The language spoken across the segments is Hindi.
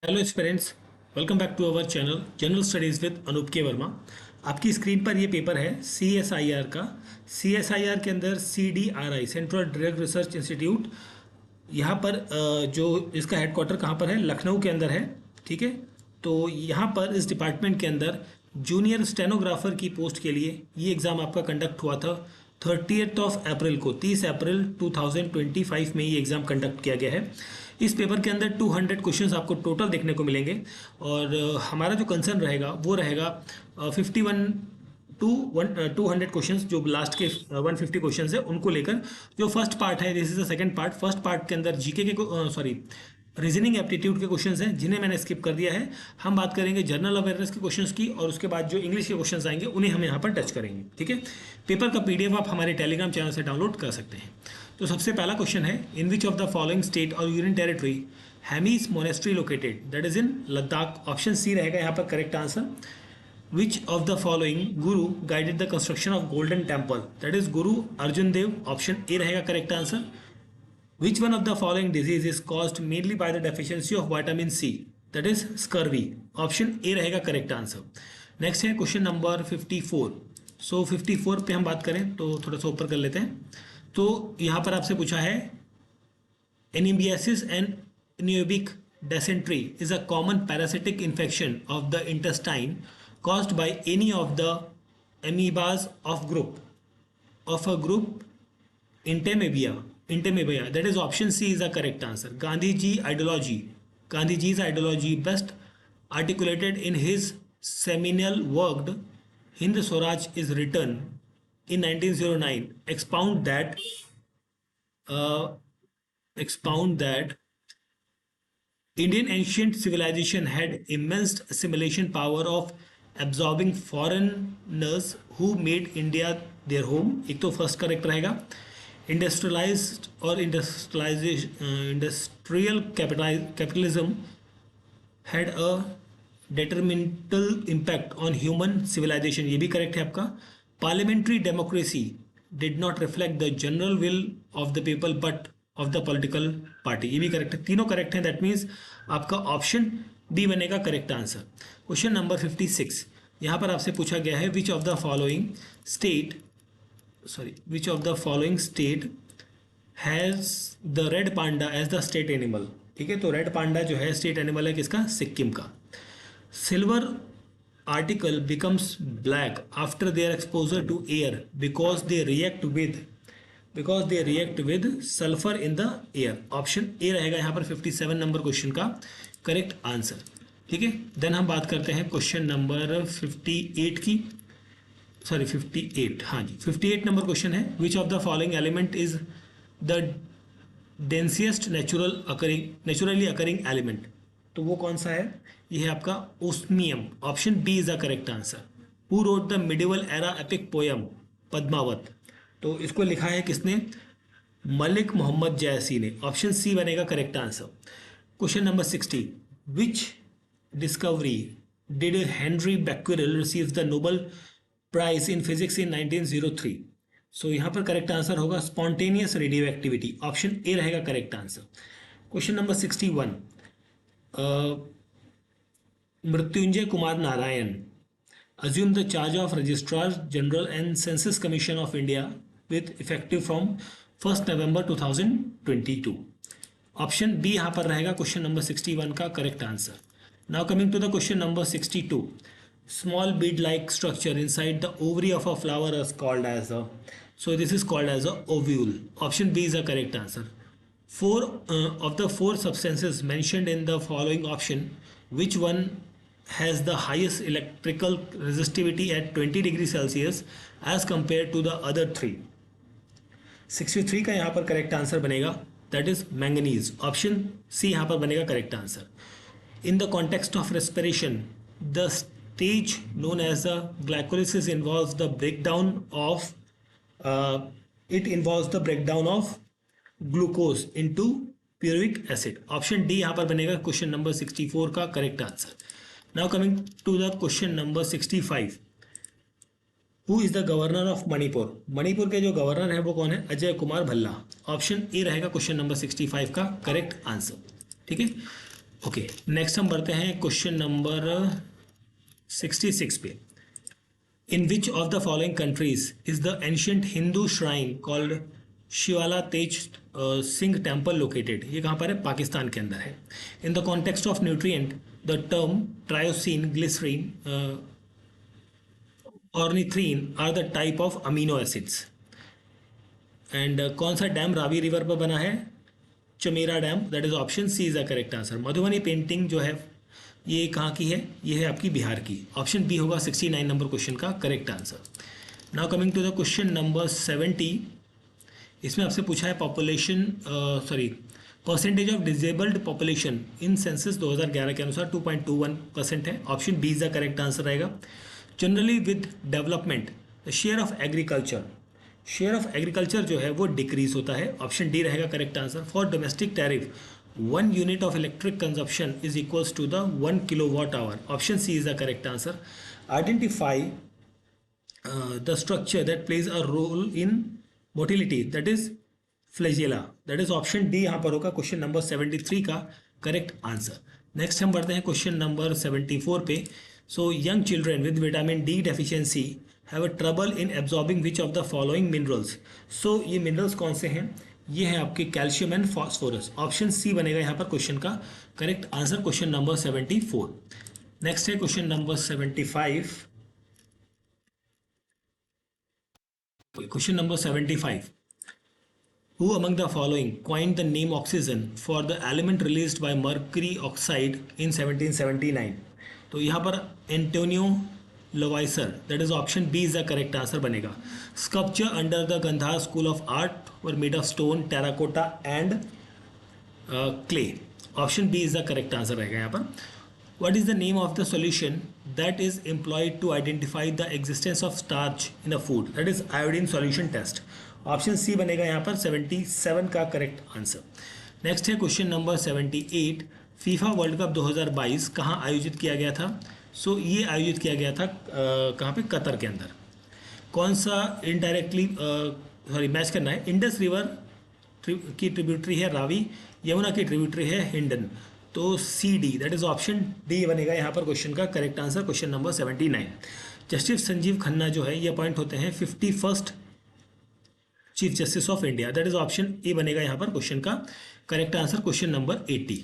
Hello aspirants, welcome back to our channel general studies with Anoop K Verma. आपकी स्क्रीन पर ये पेपर है CSIR का। CSIR के अंदर CDRI central drug research institute, यहाँ पर जो इसका हेडक्वार्टर कहाँ पर है, लखनऊ के अंदर है। ठीक है, तो यहाँ पर इस डिपार्टमेंट के अंदर जूनियर स्टेनोग्राफर की पोस्ट के लिए ये एग्ज़ाम आपका कंडक्ट हुआ था 30 अप्रैल को। 30 अप्रैल 2025 में ये एग्ज़ाम कंडक्ट किया गया है। इस पेपर के अंदर 200 क्वेश्चंस आपको टोटल देखने को मिलेंगे और हमारा जो कंसर्न रहेगा वो रहेगा 51 टू 200 क्वेश्चंस, जो लास्ट के 150 क्वेश्चंस है उनको लेकर। जो फर्स्ट पार्ट है, this is the second part. First part के अंदर जीके के रीजनिंग एप्टीट्यूड के क्वेश्चंस हैं जिन्हें मैंने स्किप कर दिया है। हम बात करेंगे जनरल अवेयरनेस के क्वेश्चंस की और उसके बाद जो इंग्लिश के क्वेश्चंस आएंगे उन्हें हम यहाँ पर टच करेंगे। ठीक है, पेपर का PDF आप हमारे टेलीग्राम चैनल से डाउनलोड कर सकते हैं। तो सबसे पहला क्वेश्चन है, in which of the following state or union territory Hemis monastery located, that is in Ladakh. Option C रहेगा यहाँ पर correct answer. Which of the following guru guided the construction of golden temple, that is Guru Arjan Dev। Option A रहेगा correct answer. Which one of the following disease is caused mainly by the deficiency of vitamin C, that is scurvy। Option A रहेगा करेक्ट आंसर। नेक्स्ट है क्वेश्चन नंबर 54। सो 54 पे हम बात करें तो थोड़ा सा ऊपर कर लेते हैं। तो यहाँ पर आपसे पूछा है, एनीबियासिस and न्यूबिक dysentery is a common parasitic infection of the intestine caused by any of the amoebas of a group Entamoeba, that is option C is the correct answer। Gandhiji's ideology best articulated in his seminal work Hind Swaraj is written in 1909 expound that Indian ancient civilization had immense assimilation power of absorbing foreigners who made India their home। एक तो फर्स्ट करेक्ट रहेगा। इंडस्ट्रियलाइज्ड और industrial capitalism had a detrimental impact on human civilization, ये भी करेक्ट है आपका। Parliamentary democracy did not reflect the general will of the people but of the political party, ये भी करेक्ट है। तीनों करेक्ट हैं, दैट मीन्स आपका ऑप्शन बी बनेगा करेक्ट आंसर। क्वेश्चन नंबर 56, यहाँ पर आपसे पूछा गया है, which of the following state has the red panda as the state animal. ठीक है, तो रेड पांडा जो है स्टेट एनिमल है किसका, सिक्किम का। Silver article becomes black after their exposure to air because they react with sulphur in the air. Option A रहेगा यहाँ पर 57 नंबर क्वेश्चन का करेक्ट आंसर। ठीक है, देन हम बात करते हैं क्वेश्चन नंबर 58 की। 58, हाँ जी, 58 नंबर क्वेश्चन है, which of the following element is the densest naturally occurring element. तो वो कौन सा है, ये है आपका osmium. Option B is the correct answer. Who wrote the medieval era epic poem Padmavat. तो इसको लिखा है किसने, मलिक मोहम्मद जैसी ने। ऑप्शन सी बनेगा correct answer. Question number 60, which discovery did Henry Becquerel receive the Nobel prize in physics in 1903। So यहाँ पर करेक्ट आंसर होगा spontaneous radioactivity. Option A रहेगा correct answer. Question number 61, Mrityunjay Kumar Narayan assumed the charge of Registrar General and Census Commission of India with effective from 1st November 2022। Option B यहाँ पर रहेगा क्वेश्चन नंबर 61 का correct answer. Now coming to the question number 62, small bead like structure inside the ovary of a flower is called as a, so this is called as a ovule. Option B is the correct answer. Of the four substances mentioned in the following option, which one has the highest electrical resistivity at 20 degree Celsius as compared to the other three। 63 का यहाँ पर करेक्ट आंसर बनेगा, that is manganese. Option C यहाँ पर बनेगा correct answer. In the context of respiration the stage known as the glycolysis involves the breakdown of glucose into pyruvic acid. Option D यहाँ पर बनेगा क्वेश्चन नंबर 64 का correct answer. Now coming to the question number 65, who is the governor of Manipur. Manipur के जो गवर्नर है वो कौन है, अजय कुमार भल्ला। ऑप्शन ए रहेगा क्वेश्चन नंबर 65 का करेक्ट आंसर। ठीक है, ओके, नेक्स्ट हम बढ़ते हैं क्वेश्चन नंबर 66 पे। In which of the following countries is the ancient Hindu shrine called Shivala Teja Singh temple located? ये कहाँ पर है? पाकिस्तान के अंदर है। In the context of nutrient the term tyrosine, glycerine, ornithine are the type of amino acids. And कौन सा डैम रावी रिवर पर बना है? Chamera dam, that is option C is the correct answer. Madhubani painting जो है ये कहाँ की है? ये है आपकी बिहार की। ऑप्शन बी होगा 69 नंबर क्वेश्चन का correct answer. Now coming to the question number 70। इसमें आपसे पूछा है population percentage of disabled population in census 2011 के अनुसार 2.21% है। Option B is the correct answer रहेगा। Generally with development the share of agriculture जो है वो डिक्रीज होता है। ऑप्शन डी रहेगा correct answer. For domestic tariff 1 unit of electric consumption is equals to the 1 kilowatt hour. Option C is the correct answer. Identify the structure that plays a role in motility, that is flagella, that is option D यहाँ पर होगा क्वेश्चन नंबर 73 का करेक्ट आंसर। नेक्स्ट हम बढ़ते हैं क्वेश्चन नंबर 74 पे। So young children with vitamin D deficiency have a trouble in absorbing which of the following minerals. So ये मिनरल्स कौन से हैं? ये हैं आपके calcium and phosphorus. Option C बनेगा यहाँ पर क्वेश्चन का correct answer, question number 74। Next है question number 75। Question number 75। Who among the following coined the name oxygen for the element released by mercury oxide in 1779? तो यहाँ पर Antonio Lavoisier, that is option B is the correct answer बनेगा। Sculpture under the Gandhara school of art were made of stone, terracotta and clay. Option B is the correct answer रहेगा यहाँ पर। What is the name of the solution that is employed to identify the existence of starch in a food? That is iodine solution test. Option C बनेगा यहाँ पर 77 का करेक्ट आंसर। नेक्स्ट है question number 78। FIFA World Cup 2022 कहाँ आयोजित किया गया था? सो ये आयोजित किया गया था कहाँ पे? कतर के अंदर। कौन सा इनडायरेक्टली मैच करना है? इंडस रिवर की ट्रिब्यूटरी है रावी, यमुना की ट्रिब्यूटरी है हिंडन। तो C D, that is option D बनेगा यहाँ पर क्वेश्चन का correct answer, question number 79। Justice Sanjiv Khanna जो है ये अपॉइंट होते हैं 51st chief justice of India, that is option A बनेगा यहाँ पर क्वेश्चन का correct answer, question number 80।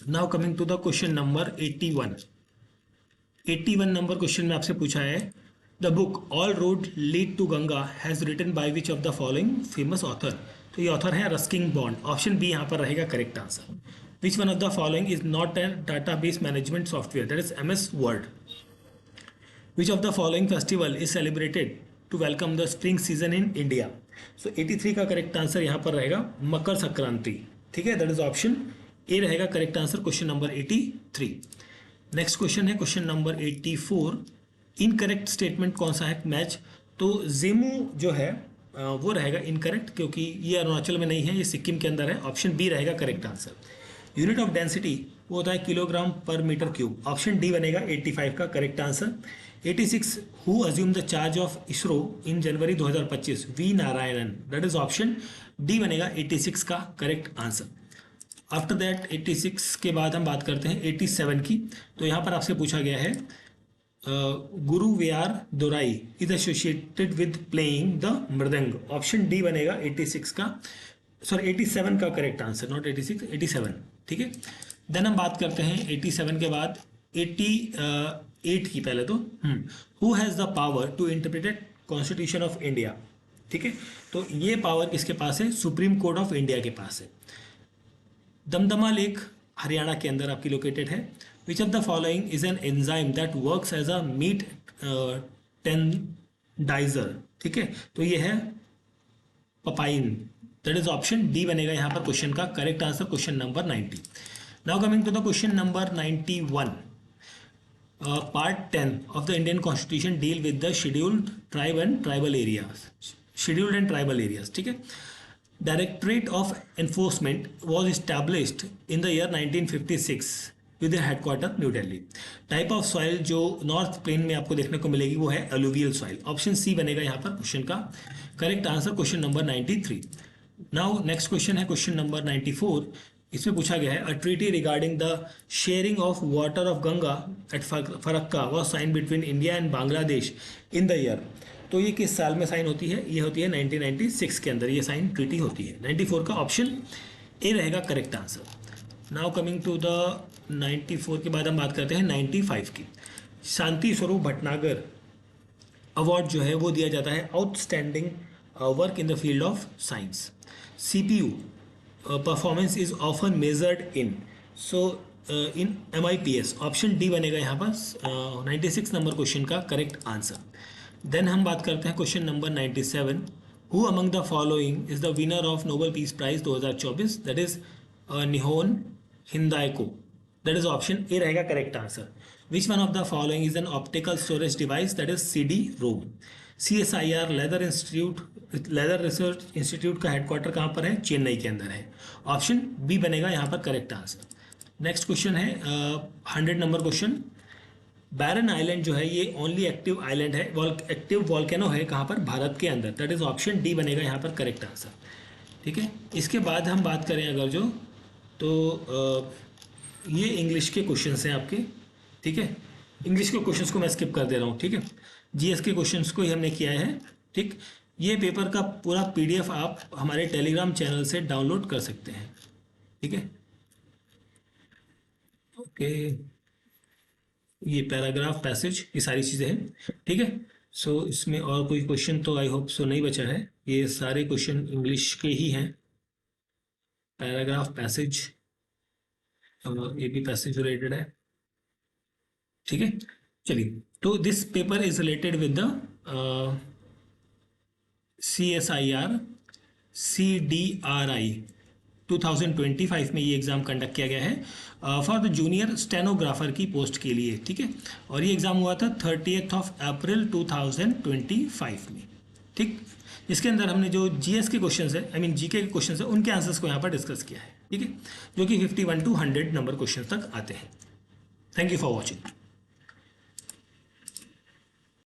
Now coming to the question number 81। 81 number question में आपसे पूछा है the book all roads lead to Ganga has written by which of the following famous author. तो ये ऑथर है रस्किन बॉन्ड। ऑप्शन बी यहाँ पर रहेगा correct answer. Which one of the following is not a database management software? That is MS Word. Which of the following festival is celebrated to welcome the spring season in India? So 83 का करेक्ट आंसर यहाँ पर रहेगा मकर संक्रांति। ठीक है, दैट इज ऑप्शन ए रहेगा correct answer, question number 83। Next question है क्वेश्चन नंबर 84। इनकरेक्ट स्टेटमेंट कौन सा है? मैच। तो जेमू जो है वो रहेगा इनकरेक्ट, क्योंकि ये अरुणाचल में नहीं है, ये सिक्किम के अंदर है। ऑप्शन बी रहेगा correct answer. Unit of density वो होता है किलोग्राम पर मीटर क्यूब। ऑप्शन डी बनेगा 85 का correct answer. 86 who assumed the charge of ISRO in January 2025? V Narayanan, that is option D बनेगा 86 का करेक्ट आंसर। आफ्टर दैट 86 के बाद हम बात करते हैं 87 की। तो यहाँ पर आपसे पूछा गया है Guruvayur Dorai is associated with playing the mridang. Option D बनेगा 86 का 87 का करेक्ट आंसर, नॉट 86, 87। ठीक है, देन हम बात करते हैं 87 के बाद 88 की। पहले तो who has the power to interpret constitution of India. ठीक है, तो ये पावर किसके पास है? सुप्रीम कोर्ट ऑफ इंडिया के पास है। दमदमा लेक हरियाणा के अंदर आपकी लोकेटेड है। Which of the following is an enzyme that works as a meat tenderizer. ठीक है, तो ये है papain, that is option D बनेगा यहाँ पर क्वेश्चन का correct answer, question number 90। Now coming to the question number 91। Part 10 of the Indian constitution deal with the scheduled tribe and tribal areas. ठीक है, directorate of enforcement was established in the year 1956 with headquarter new Delhi. Type of soil जो नॉर्थ प्लेन में आपको देखने को मिलेगी वो है एलुवियल सॉइल। ऑप्शन सी बनेगा यहाँ पर क्वेश्चन का correct answer, question number 93। Now next question है क्वेश्चन नंबर 94। इसमें पूछा गया है a treaty regarding the sharing of water of Ganga at Farakka was sign between India and Bangladesh in the year. तो ये किस साल में साइन होती है? ये होती है 1996 के अंदर ये साइन ट्रीटी होती है। 94 का ऑप्शन ए रहेगा correct answer. Now coming to the 94 के बाद हम बात करते हैं 95 की। शांति स्वरूप भटनागर अवार्ड जो है वो दिया जाता है outstanding work in the field of science. CPU performance is often measured in, so in MIPS। Option D बनेगा यहाँ पर 96 नंबर क्वेश्चन का करेक्ट आंसर। देन हम बात करते हैं question number 97। Who among the following is the winner of Nobel peace prize 2024? That is Nihon हिंदाइको। दैट इज ऑप्शन ए रहेगा correct answer. Which one of the following is an optical storage device? That is CD-ROM। CSIR leather research institute का हेडक्वार्टर कहाँ पर है? चेन्नई के अंदर है। ऑप्शन बी बनेगा यहाँ पर करेक्ट आंसर। नेक्स्ट क्वेश्चन है 100 नंबर क्वेश्चन। बैरन आइलैंड जो है ये ओनली एक्टिव आइलैंड है, एक्टिव वॉल्केनो है कहाँ पर? भारत के अंदर। दैट इज ऑप्शन डी बनेगा यहाँ पर करेक्ट आंसर। ठीक है, इसके बाद हम बात करें अगर जो तो ये इंग्लिश के क्वेश्चंस हैं आपके। ठीक है, इंग्लिश के क्वेश्चंस को मैं स्किप कर दे रहा हूँ। ठीक है, GS के क्वेश्चंस को ही हमने किया है। ठीक, ये पेपर का पूरा PDF आप हमारे टेलीग्राम चैनल से डाउनलोड कर सकते हैं। ठीक है, ओके, ये पैराग्राफ पैसेज ये सारी चीज़ें हैं। ठीक है, सो इसमें और कोई क्वेश्चन तो आई होप सो नहीं बचा है। ये सारे क्वेश्चन इंग्लिश के ही हैं। पैराग्राफ पैसेज ये भी पैसेज रिलेटेड है। ठीक है, चलिए, तो this paper is related with the CSIR CDRI 2025 में ये एग्ज़ाम कंडक्ट किया गया है फॉर द जूनियर स्टेनोग्राफर की पोस्ट के लिए। ठीक है, और ये एग्ज़ाम हुआ था 30 अप्रैल 2025 में। ठीक, इसके अंदर हमने जो GS के क्वेश्चन है, आई मीन GK के क्वेश्चन है, उनके आंसर्स को यहाँ पर डिस्कस किया है। ठीक है, जो कि 51 to 100 नंबर क्वेश्चन तक आते हैं। Thank you for watching.